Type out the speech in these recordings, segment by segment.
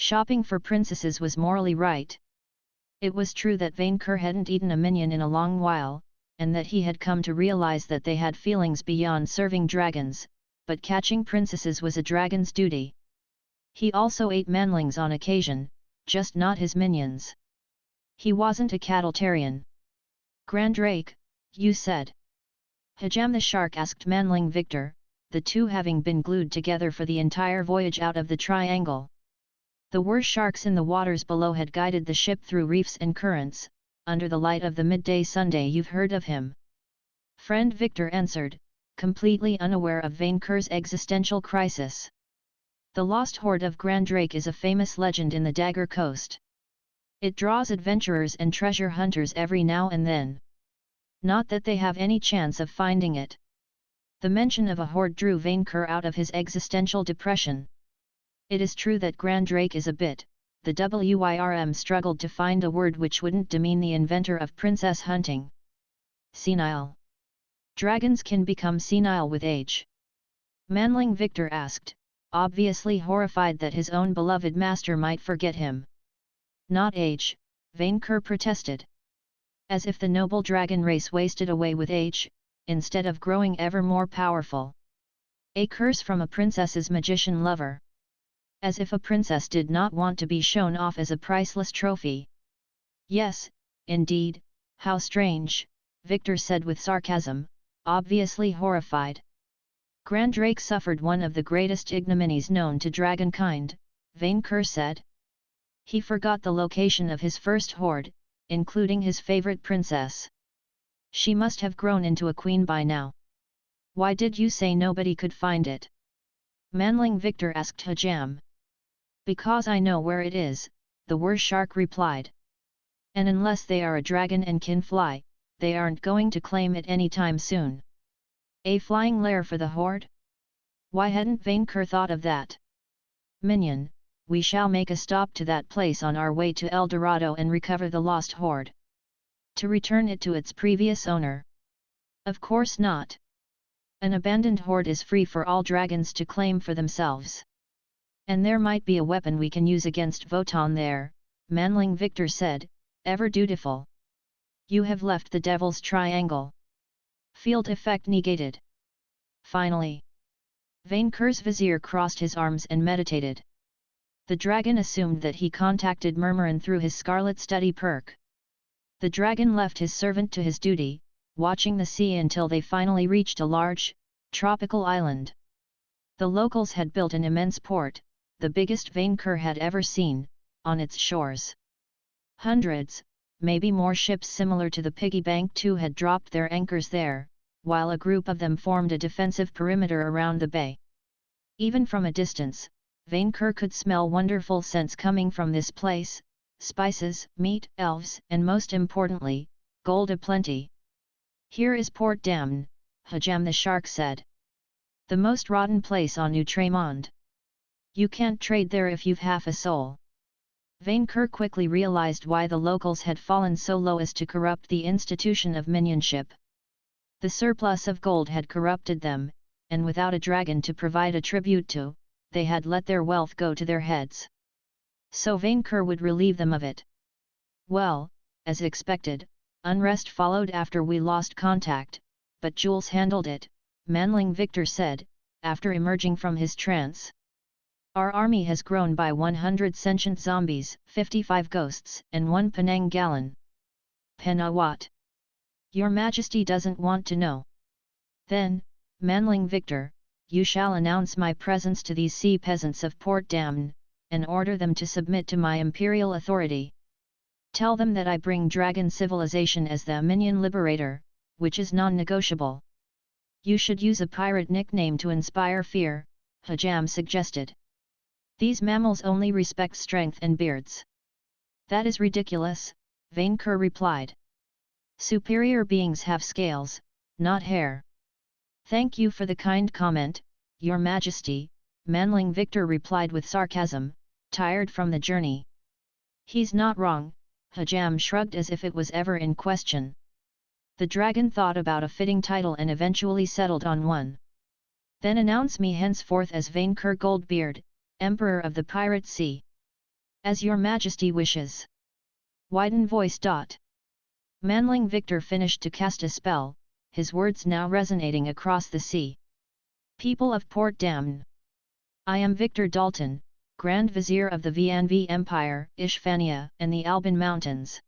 Shopping for princesses was morally right. It was true that Vainqueur hadn't eaten a minion in a long while, and that he had come to realize that they had feelings beyond serving dragons, but catching princesses was a dragon's duty. He also ate manlings on occasion, just not his minions. He wasn't a cattle-tarian. Grandrake, you said? Hajam the shark asked manling Victor, the two having been glued together for the entire voyage out of the triangle. The worst sharks in the waters below had guided the ship through reefs and currents, under the light of the midday Sunday. You've heard of him? Friend Victor answered, completely unaware of Vainqueur's existential crisis. The Lost Hoard of Grandrake is a famous legend in the Dagger Coast. It draws adventurers and treasure hunters every now and then. Not that they have any chance of finding it. The mention of a hoard drew Vainqueur out of his existential depression. It is true that Grandrake is a bit, the WIRM struggled to find a word which wouldn't demean the inventor of princess hunting. Senile. Dragons can become senile with age. Manling Victor asked, obviously horrified that his own beloved master might forget him. Not age, Vainqueur protested. As if the noble dragon race wasted away with age, instead of growing ever more powerful. A curse from a princess's magician lover. As if a princess did not want to be shown off as a priceless trophy. Yes, indeed, how strange, Victor said with sarcasm, obviously horrified. Grandrake suffered one of the greatest ignominies known to dragonkind, Vainqueur said. He forgot the location of his first hoard, including his favorite princess. She must have grown into a queen by now. Why did you say nobody could find it? Manling Victor asked Hajam. Because I know where it is, the worst shark replied. And unless they are a dragon and can fly, they aren't going to claim it anytime soon. A flying lair for the hoard? Why hadn't Vainqueur thought of that? Minion, we shall make a stop to that place on our way to El Dorado and recover the lost hoard. To return it to its previous owner? Of course not. An abandoned hoard is free for all dragons to claim for themselves. And there might be a weapon we can use against Votan there, Manling Victor said, ever dutiful. You have left the Devil's Triangle. Field effect negated. Finally. Vainqueur's vizier crossed his arms and meditated. The dragon assumed that he contacted Murmurin through his Scarlet Study perk. The dragon left his servant to his duty, watching the sea until they finally reached a large, tropical island. The locals had built an immense port, the biggest Vainqueur had ever seen, on its shores. Hundreds, maybe more ships similar to the piggy bank too had dropped their anchors there, while a group of them formed a defensive perimeter around the bay. Even from a distance, Vainqueur could smell wonderful scents coming from this place, spices, meat, elves, and most importantly, gold aplenty. Here is Port Damn, Hajam the shark said. The most rotten place on Outremont. You can't trade there if you've half a soul. Vainqueur quickly realized why the locals had fallen so low as to corrupt the institution of minionship. The surplus of gold had corrupted them, and without a dragon to provide a tribute to, they had let their wealth go to their heads. So Vainqueur would relieve them of it. Well, as expected, unrest followed after we lost contact, but Jules handled it, Manling Victor said, after emerging from his trance. Our army has grown by 100 sentient zombies, 55 ghosts, and 1 Penang gallon. Penawat. Your Majesty doesn't want to know. Then, Manling Victor, you shall announce my presence to these sea peasants of Port Damn, and order them to submit to my imperial authority. Tell them that I bring dragon civilization as the minion liberator, which is non-negotiable. You should use a pirate nickname to inspire fear, Hajam suggested. These mammals only respect strength and beards. That is ridiculous, Vainqueur replied. Superior beings have scales, not hair. Thank you for the kind comment, Your Majesty, Manling Victor replied with sarcasm, tired from the journey. He's not wrong, Hajam shrugged as if it was ever in question. The dragon thought about a fitting title and eventually settled on one. Then announce me henceforth as Vainqueur Goldbeard, Emperor of the Pirate Sea. As your majesty wishes. Widen voice. Manling Victor finished to cast a spell, his words now resonating across the sea. People of Port Damn. I am Victor Dalton, Grand Vizier of the VNV Empire, Ishvania, and the Alban Mountains.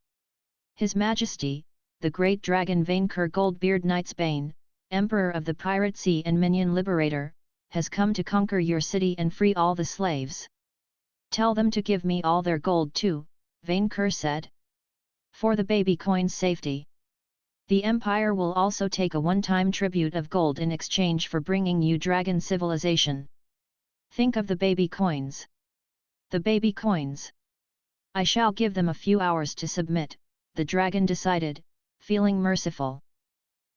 His Majesty, the Great Dragon Vainqueur Goldbeard Knightsbane, Emperor of the Pirate Sea and Minion Liberator, has come to conquer your city and free all the slaves. Tell them to give me all their gold too, Vainqueur said. For the baby coin's safety. The Empire will also take a one-time tribute of gold in exchange for bringing you dragon civilization. Think of the baby coins. The baby coins. I shall give them a few hours to submit, the dragon decided, feeling merciful.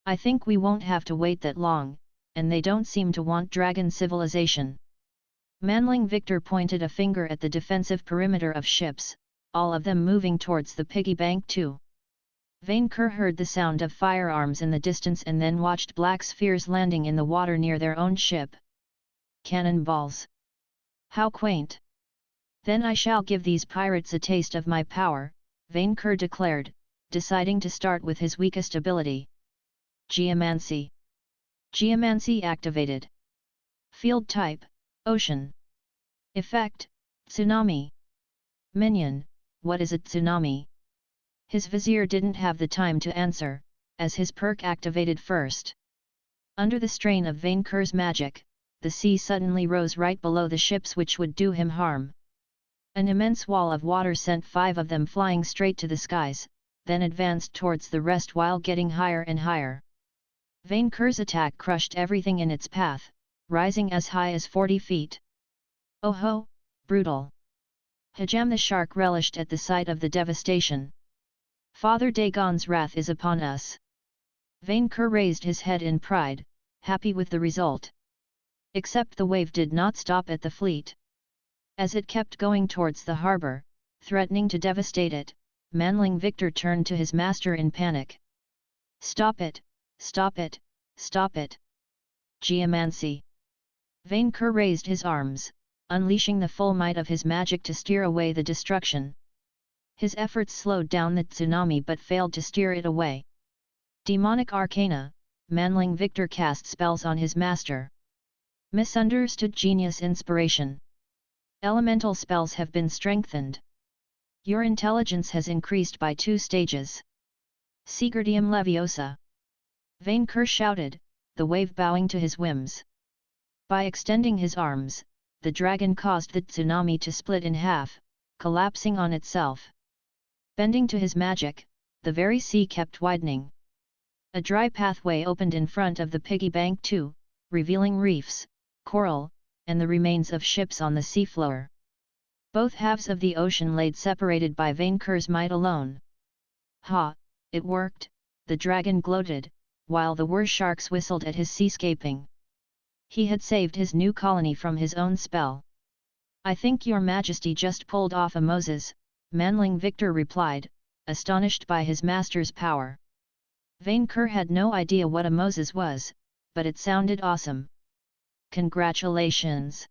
I think we won't have to wait that long, and they don't seem to want dragon civilization. Manling Victor pointed a finger at the defensive perimeter of ships, all of them moving towards the piggy bank too. Vainqueur heard the sound of firearms in the distance and then watched black spheres landing in the water near their own ship. Cannonballs! How quaint! Then I shall give these pirates a taste of my power, Vainqueur declared, deciding to start with his weakest ability. Geomancy. Geomancy activated. Field type, Ocean. Effect, Tsunami. Minion, what is a tsunami? His vizier didn't have the time to answer, as his perk activated first. Under the strain of Vainqueur's magic, the sea suddenly rose right below the ships, which would do him harm. An immense wall of water sent 5 of them flying straight to the skies, then advanced towards the rest while getting higher and higher. Vainqueur's attack crushed everything in its path, rising as high as 40 feet. Oh ho, brutal! Hajam the shark relished at the sight of the devastation. Father Dagon's wrath is upon us. Vainqueur raised his head in pride, happy with the result. Except the wave did not stop at the fleet. As it kept going towards the harbour, threatening to devastate it, Manling Victor turned to his master in panic. Stop it! Stop it! Stop it! Geomancy! Vainqueur raised his arms, unleashing the full might of his magic to steer away the destruction. His efforts slowed down the tsunami but failed to steer it away. Demonic Arcana, Manling Victor cast spells on his master. Misunderstood Genius Inspiration. Elemental spells have been strengthened. Your intelligence has increased by 2 stages. Sigardium Leviosa. Vainqueur shouted, the wave bowing to his whims. By extending his arms, the dragon caused the tsunami to split in half, collapsing on itself. Bending to his magic, the very sea kept widening. A dry pathway opened in front of the piggy bank too, revealing reefs, coral, and the remains of ships on the seafloor. Both halves of the ocean laid separated by Vainqueur's might alone. Ha, it worked, the dragon gloated, while the war sharks whistled at his seascaping. He had saved his new colony from his own spell. I think your majesty just pulled off a Moses, Manling Victor replied, astonished by his master's power. Vainqueur had no idea what a Moses was, but it sounded awesome. Congratulations!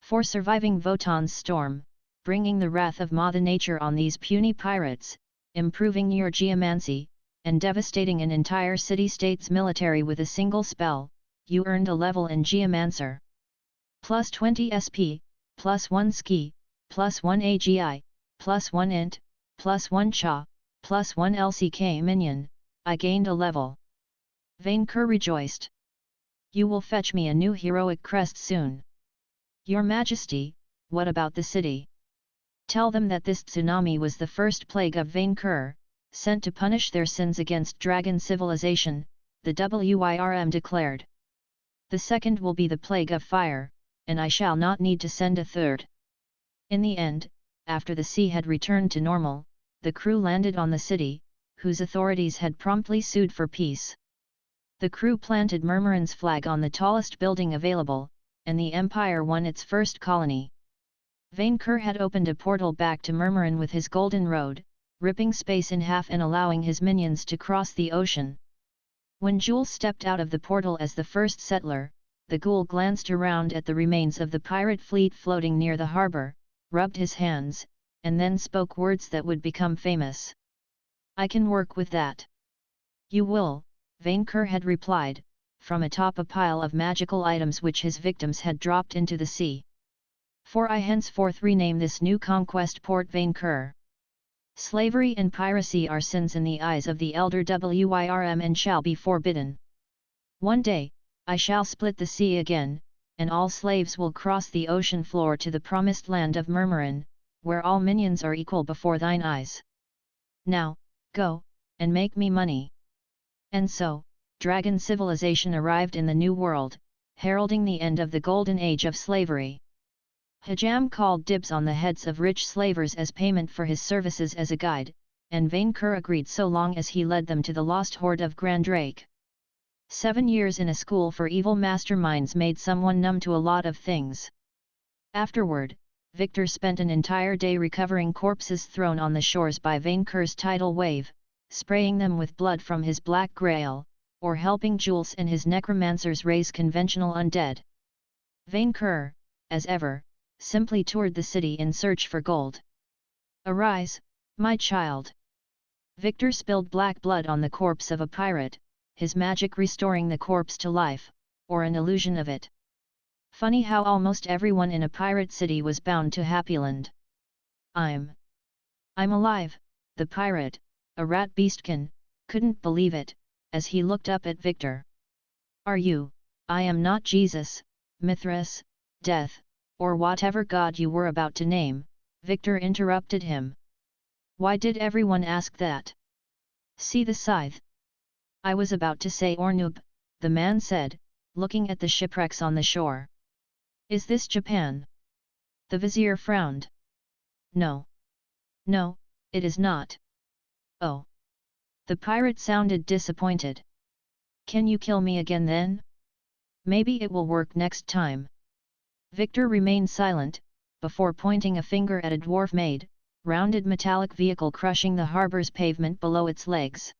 For surviving Votan's storm, bringing the wrath of Mother Nature on these puny pirates, improving your geomancy, and devastating an entire city-state's military with a single spell, you earned a level in Geomancer. Plus 20 SP, plus 1 Ski, plus 1 AGI, plus 1 Int, plus 1 Cha, plus 1 LCK Minion, I gained a level. Vainqueur rejoiced. You will fetch me a new heroic crest soon. Your Majesty, what about the city? Tell them that this tsunami was the first plague of Vainqueur, sent to punish their sins against dragon civilization, the WIRM declared. The second will be the plague of fire, and I shall not need to send a third. In the end, after the sea had returned to normal, the crew landed on the city, whose authorities had promptly sued for peace. The crew planted Murmurin's flag on the tallest building available, and the Empire won its first colony. Vainqueur had opened a portal back to Murmurin with his golden road, ripping space in half and allowing his minions to cross the ocean. When Jules stepped out of the portal as the first settler, the ghoul glanced around at the remains of the pirate fleet floating near the harbour, rubbed his hands, and then spoke words that would become famous. I can work with that. You will, Vainqueur had replied, from atop a pile of magical items which his victims had dropped into the sea. For I henceforth rename this new conquest port Vainqueur. Slavery and piracy are sins in the eyes of the elder Wyrm and shall be forbidden. One day, I shall split the sea again, and all slaves will cross the ocean floor to the promised land of Murmurin, where all minions are equal before thine eyes. Now, go, and make me money. And so, dragon civilization arrived in the New World, heralding the end of the golden age of slavery. Hajam called dibs on the heads of rich slavers as payment for his services as a guide, and Vainqueur agreed so long as he led them to the lost hoard of Grandrake. 7 years in a school for evil masterminds made someone numb to a lot of things. Afterward, Victor spent an entire day recovering corpses thrown on the shores by Vainqueur's tidal wave, spraying them with blood from his black grail, or helping Jules and his necromancers raise conventional undead. Vainqueur, as ever, simply toured the city in search for gold. Arise, my child. Victor spilled black blood on the corpse of a pirate, his magic restoring the corpse to life, or an illusion of it. Funny how almost everyone in a pirate city was bound to Happyland. I'm alive, the pirate, a rat beastkin, couldn't believe it, as he looked up at Victor. Are you? I am not Jesus, Mithras, Death, or whatever god you were about to name, Victor interrupted him. Why did everyone ask that? See the scythe? I was about to say Ornub, the man said, looking at the shipwrecks on the shore. Is this Japan? The vizier frowned. No. No, it is not. Oh. The pirate sounded disappointed. Can you kill me again then? Maybe it will work next time. Victor remained silent, before pointing a finger at a dwarf-made, rounded metallic vehicle crushing the harbor's pavement below its legs.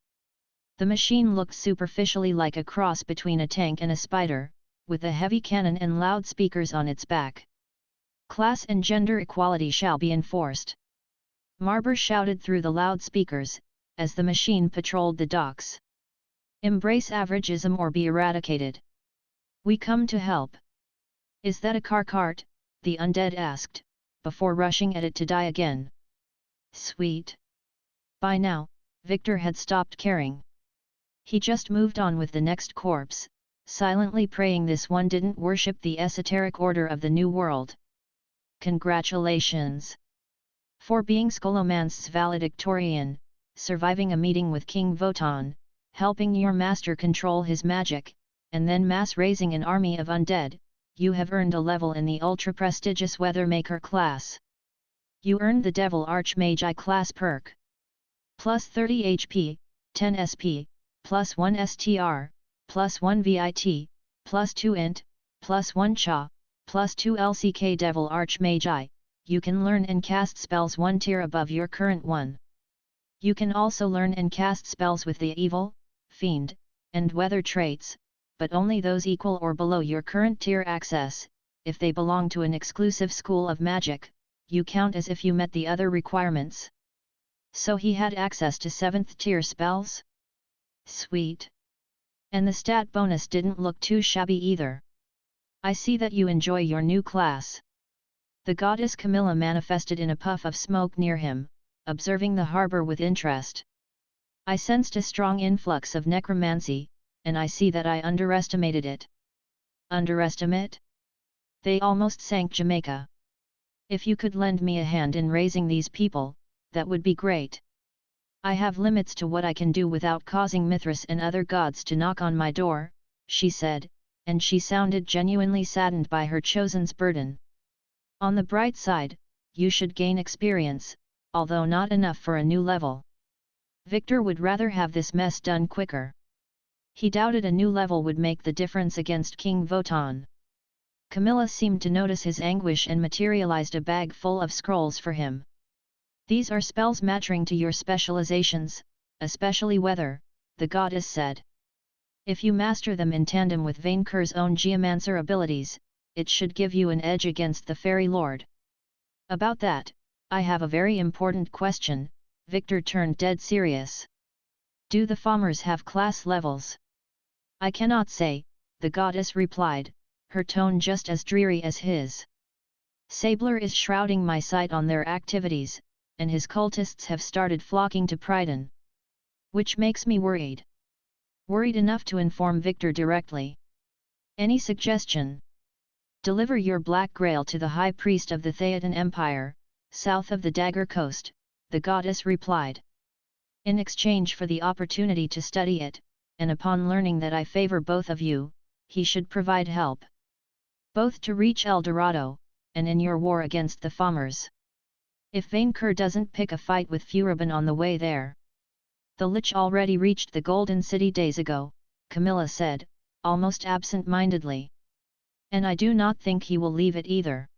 The machine looked superficially like a cross between a tank and a spider, with a heavy cannon and loudspeakers on its back. Class and gender equality shall be enforced. Marber shouted through the loudspeakers, as the machine patrolled the docks. Embrace averageism or be eradicated. We come to help. Is that a car-cart? The undead asked, before rushing at it to die again. Sweet. By now, Victor had stopped caring. He just moved on with the next corpse, silently praying this one didn't worship the esoteric order of the New World. Congratulations! For being Scolomance's valedictorian, surviving a meeting with King Votan, helping your master control his magic, and then mass-raising an army of undead, you have earned a level in the ultra-prestigious Weathermaker class. You earned the Devil Archmage I class perk. Plus 30 HP, 10 SP, plus 1 STR, plus 1 VIT, plus 2 int, plus 1 CHA, plus 2 LCK Devil Archmage I. You can learn and cast spells 1 tier above your current one. You can also learn and cast spells with the Evil, Fiend, and Weather traits, but only those equal or below your current tier access. If they belong to an exclusive school of magic, you count as if you met the other requirements. So he had access to 7th tier spells? Sweet. And the stat bonus didn't look too shabby either. I see that you enjoy your new class. The goddess Camilla manifested in a puff of smoke near him, observing the harbor with interest. I sensed a strong influx of necromancy, and I see that I underestimated it. Underestimate? They almost sank Jamaica. If you could lend me a hand in raising these people, that would be great. I have limits to what I can do without causing Mithras and other gods to knock on my door, she said, and she sounded genuinely saddened by her chosen's burden. On the bright side, you should gain experience, although not enough for a new level. Victor would rather have this mess done quicker. He doubted a new level would make the difference against King Votan. Camilla seemed to notice his anguish and materialized a bag full of scrolls for him. These are spells matching to your specializations, especially weather, the goddess said. If you master them in tandem with Vainqueur's own geomancer abilities, it should give you an edge against the fairy lord. About that, I have a very important question. Victor turned dead serious. Do the farmers have class levels? I cannot say, the goddess replied, her tone just as dreary as his. Sabler is shrouding my sight on their activities, and his cultists have started flocking to Pryden. Which makes me worried. Worried enough to inform Victor directly. Any suggestion? Deliver your Black Grail to the High Priest of the Theoden Empire, south of the Dagger Coast, the goddess replied. In exchange for the opportunity to study it, and upon learning that I favor both of you, he should provide help. Both to reach El Dorado, and in your war against the farmers. If Vainqueur doesn't pick a fight with Furibon on the way there. The Lich already reached the Golden City days ago, Camilla said, almost absent-mindedly. And I do not think he will leave it either.